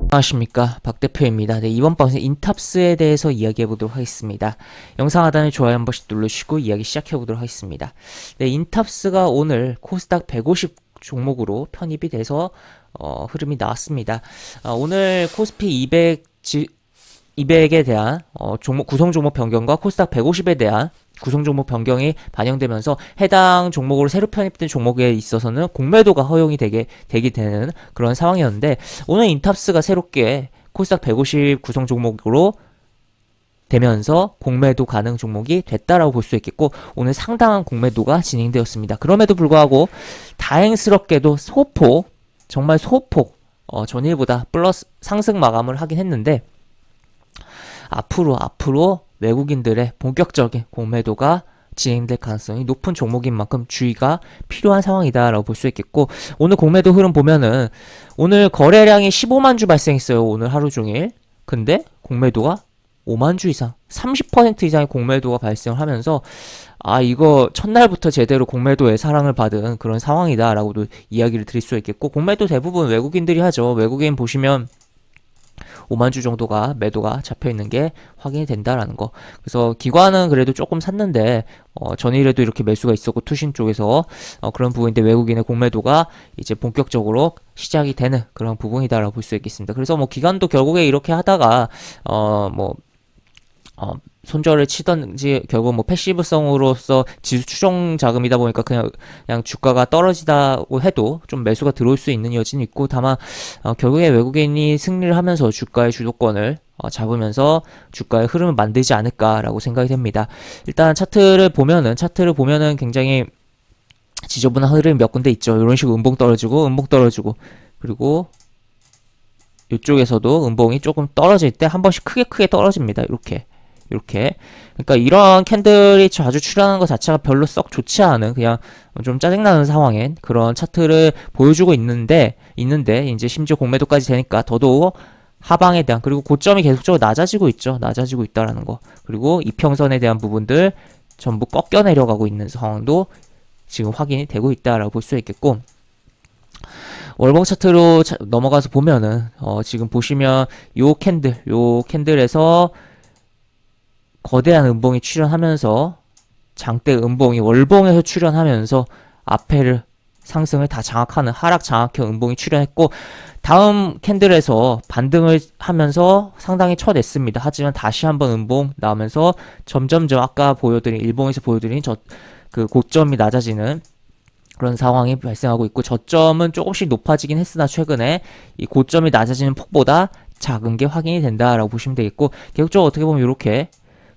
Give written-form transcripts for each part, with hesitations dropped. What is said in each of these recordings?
안녕하십니까, 박 대표입니다. 네, 이번 방송 인탑스에 대해서 이야기해 보도록 하겠습니다. 영상 하단에 좋아요 한 번씩 눌러주시고 이야기 시작해 보도록 하겠습니다. 네, 인탑스가 오늘 코스닥 150 종목으로 편입이 돼서 흐름이 나왔습니다. 오늘 코스피 200에 대한 구성 종목 변경과 코스닥 150에 대한 구성 종목 변경이 반영되면서 해당 종목으로 새로 편입된 종목에 있어서는 공매도가 허용이 되게 되는 그런 상황이었는데, 오늘 인탑스가 새롭게 코스닥 150 구성 종목으로 되면서 공매도 가능 종목이 됐다라고 볼 수 있겠고, 오늘 상당한 공매도가 진행되었습니다. 그럼에도 불구하고 다행스럽게도 소폭, 정말 소폭 전일보다 플러스 상승 마감을 하긴 했는데, 앞으로 외국인들의 본격적인 공매도가 진행될 가능성이 높은 종목인 만큼 주의가 필요한 상황이다라고 볼 수 있겠고, 오늘 공매도 흐름 보면은 오늘 거래량이 15만 주 발생했어요. 오늘 하루 종일. 근데 공매도가 5만 주 이상, 30% 이상의 공매도가 발생을 하면서, 이거 첫날부터 제대로 공매도의 사랑을 받은 그런 상황이다라고도 이야기를 드릴 수 있겠고, 공매도 대부분 외국인들이 하죠. 외국인 보시면 5만 주 정도가 매도가 잡혀 있는 게 확인이 된다라는 거. 그래서 기관은 그래도 조금 샀는데 전일에도 이렇게 매수가 있었고, 투신 쪽에서 그런 부분인데, 외국인의 공매도가 이제 본격적으로 시작이 되는 그런 부분이다라고 볼 수 있겠습니다. 그래서 뭐 기관도 결국에 이렇게 하다가 손절을 치던지, 결국 뭐 패시브성으로서 지수 추종 자금이다 보니까 그냥 주가가 떨어지다고 해도 좀 매수가 들어올 수 있는 여지는 있고, 다만 결국에 외국인이 승리를 하면서 주가의 주도권을 잡으면서 주가의 흐름을 만들지 않을까라고 생각이 됩니다. 일단 차트를 보면은 굉장히 지저분한 흐름이 몇 군데 있죠. 이런 식으로 음봉 떨어지고, 그리고 이쪽에서도 음봉이 조금 떨어질 때 한 번씩 크게 떨어집니다. 이렇게. 그러니까 이런 캔들이 자주 출현하는 것 자체가 별로 썩 좋지 않은, 그냥 좀 짜증나는 상황엔 그런 차트를 보여주고 있는데 이제 심지어 공매도까지 되니까 더더욱 하방에 대한, 그리고 고점이 계속적으로 낮아지고 있다라는 거. 그리고 이평선에 대한 부분들 전부 꺾여 내려가고 있는 상황도 지금 확인이 되고 있다라고 볼 수 있겠고, 월봉 차트로 넘어가서 보면은 지금 보시면 요 캔들에서 거대한 음봉이 출현하면서, 장대 음봉이 월봉에서 출현하면서 앞에를 상승을 다 장악하는 하락 장악형 음봉이 출현했고, 다음 캔들에서 반등을 하면서 상당히 쳐냈습니다. 하지만 다시 한번 음봉 나오면서 점점점 아까 보여드린, 일봉에서 보여드린 그 고점이 낮아지는 그런 상황이 발생하고 있고, 저점은 조금씩 높아지긴 했으나 최근에 이 고점이 낮아지는 폭보다 작은 게 확인이 된다라고 보시면 되겠고, 계속적으로 어떻게 보면 이렇게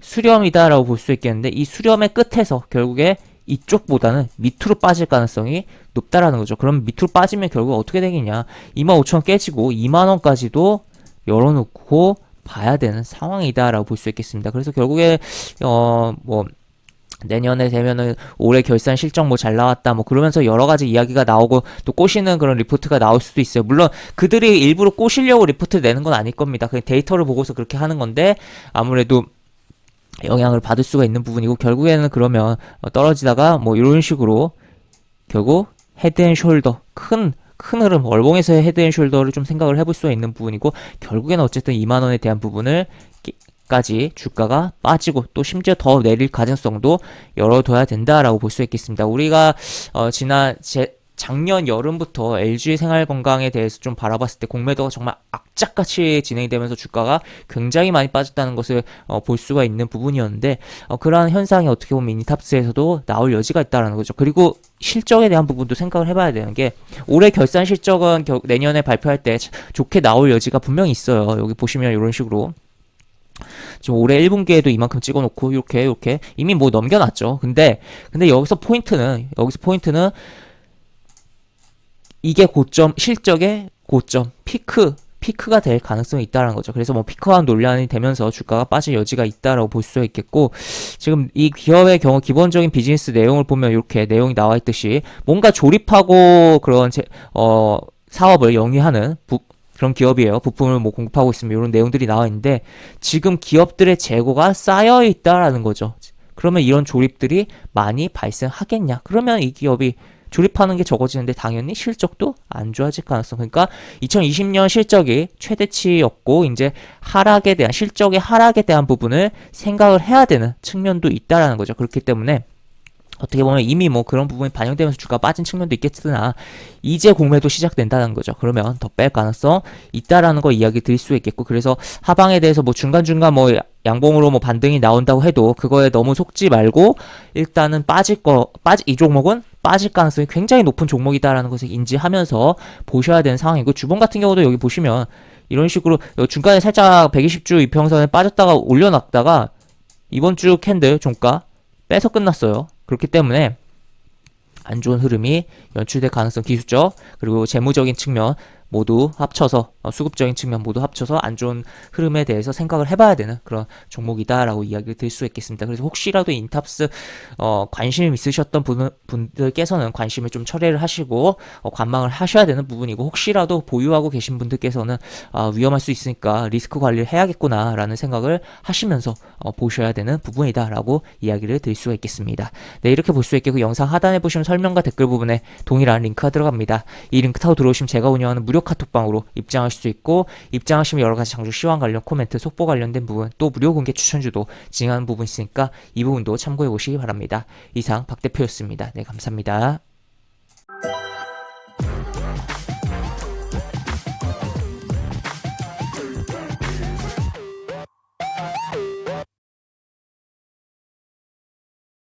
수렴이다라고 볼 수 있겠는데, 이 수렴의 끝에서 결국에 이쪽보다는 밑으로 빠질 가능성이 높다라는 거죠. 그럼 밑으로 빠지면 결국 어떻게 되겠냐, 25,000원 깨지고 2만원까지도 열어놓고 봐야 되는 상황이다라고 볼 수 있겠습니다. 그래서 결국에 내년에 되면은 올해 결산 실적 뭐 잘 나왔다 뭐 그러면서 여러 가지 이야기가 나오고, 또 꼬시는 그런 리포트가 나올 수도 있어요. 물론 그들이 일부러 꼬시려고 리포트 내는 건 아닐 겁니다. 그냥 데이터를 보고서 그렇게 하는 건데, 아무래도 영향을 받을 수가 있는 부분이고, 결국에는 그러면 떨어지다가 뭐 이런 식으로 결국 헤드앤숄더 큰 흐름, 월봉에서의 헤드앤숄더를 좀 생각을 해볼 수가 있는 부분이고, 결국에는 어쨌든 2만원에 대한 부분을 까지 주가가 빠지고, 또 심지어 더 내릴 가능성도 열어둬야 된다라고 볼 수 있겠습니다. 우리가 작년 여름부터 LG 생활건강에 대해서 좀 바라봤을 때 공매도가 정말 악착같이 진행되면서 주가가 굉장히 많이 빠졌다는 것을 볼 수가 있는 부분이었는데, 그러한 현상이 어떻게 보면 인탑스에서도 나올 여지가 있다는 거죠. 그리고 실적에 대한 부분도 생각을 해봐야 되는 게, 올해 결산 실적은 내년에 발표할 때 좋게 나올 여지가 분명히 있어요. 여기 보시면 이런 식으로 지금 올해 1분기에도 이만큼 찍어놓고 이렇게 이미 뭐 넘겨놨죠. 근데 여기서 포인트는 이게 실적의 고점, 피크가 될 가능성이 있다는 거죠. 그래서 뭐 피크와 논란이 되면서 주가가 빠질 여지가 있다라고 볼 수 있겠고, 지금 이 기업의 경우 기본적인 비즈니스 내용을 보면 이렇게 내용이 나와 있듯이, 뭔가 조립하고 그런 사업을 영위하는 그런 기업이에요. 부품을 뭐 공급하고 있으면 이런 내용들이 나와 있는데, 지금 기업들의 재고가 쌓여 있다라는 거죠. 그러면 이런 조립들이 많이 발생하겠냐? 그러면 이 기업이 조립하는 게 적어지는데 당연히 실적도 안 좋아질 가능성. 그러니까 2020년 실적이 최대치였고 이제 하락에 대한 실적의 하락에 대한 부분을 생각을 해야 되는 측면도 있다라는 거죠. 그렇기 때문에 어떻게 보면 이미 뭐 그런 부분이 반영되면서 주가가 빠진 측면도 있겠으나 이제 공매도 시작된다는 거죠. 그러면 더 뺄 가능성 있다라는 거 이야기 드릴 수 있겠고, 그래서 하방에 대해서 뭐 중간중간 뭐 양봉으로 뭐 반등이 나온다고 해도 그거에 너무 속지 말고 일단은 이 종목은 빠질 가능성이 굉장히 높은 종목이다라는 것을 인지하면서 보셔야 되는 상황이고, 주봉 같은 경우도 여기 보시면 이런 식으로 중간에 살짝 120주 이평선에 빠졌다가 올려놨다가 이번 주 캔들 종가 빼서 끝났어요. 그렇기 때문에 안 좋은 흐름이 연출될 가능성, 기술적 그리고 재무적인 측면 모두 합쳐서, 수급적인 측면 모두 합쳐서 안 좋은 흐름에 대해서 생각을 해봐야 되는 그런 종목이다라고 이야기를 드릴 수 있겠습니다. 그래서 혹시라도 인탑스 관심 있으셨던 분들께서는 관심을 좀 철회를 하시고 관망을 하셔야 되는 부분이고, 혹시라도 보유하고 계신 분들께서는 위험할 수 있으니까 리스크 관리를 해야겠구나라는 생각을 하시면서 보셔야 되는 부분이다라고 이야기를 드릴 수가 있겠습니다. 네, 이렇게 볼 수 있겠고, 영상 하단에 보시면 설명과 댓글 부분에 동일한 링크가 들어갑니다. 이 링크 타고 들어오시면 제가 운영하는 무료 카톡방으로 입장하실 수 있고, 입장하시면 여러가지 장주 시황 관련 코멘트, 속보 관련된 부분, 또 무료 공개 추천주도 진행하는 부분 있으니까 이 부분도 참고해 보시기 바랍니다. 이상 박 대표였습니다. 네, 감사합니다.